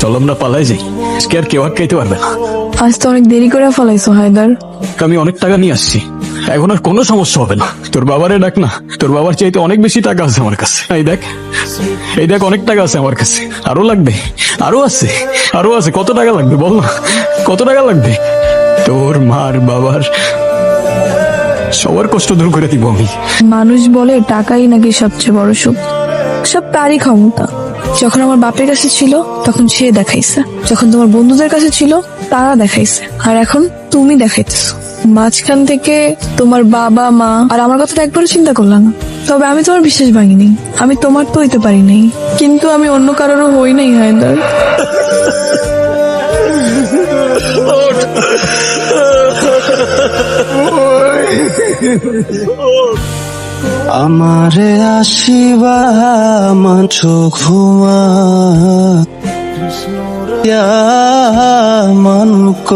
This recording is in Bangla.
চল আমরা পালাই যাই, আজকে আর কেউ আটকাইতে পারবে না। আজ তো অনেক দেরি করে ফেলাইছো হায়দার। আমি অনেক টাকা নিয়ে আসছি, এখন আর কোনো সমস্যা হবে না। তোর বাবারে ডাক না, তোর বাবার চাইতে অনেক বেশি টাকা আছে আমার কাছে। এই দেখ অনেক টাকা আছে আমার কাছে। আরো লাগবে? আরো আছে, আরো আছে। কত টাকা লাগবে বল না, কত টাকা লাগবে? তোর মার বাবার সবার কষ্ট দূর করে দিব আমি। মানুষ বলে টাকাই নাকি সবচেয়ে বড় সুখ, সব তারই ক্ষমতা। যখন আমার বাপের কাছে ছিল তখন সে দেখাইছে, যখন তোমার বন্ধুদের কাছে ছিল তারা দেখাইছে, আর এখন তুমি দেখাইতেছো। মাঝখান থেকে তোমার বাবা মা আর আমার কথা একবারও চিন্তা করলাম না। তবে আমি তোমার বিশ্বাস ভাঙিনি, আমি তোমার তো হইতে পারি নাই, কিন্তু আমি অন্য কারোরও হই নাই হায়দার। আমারে আসিবা মাঝো ঘুমা মানুক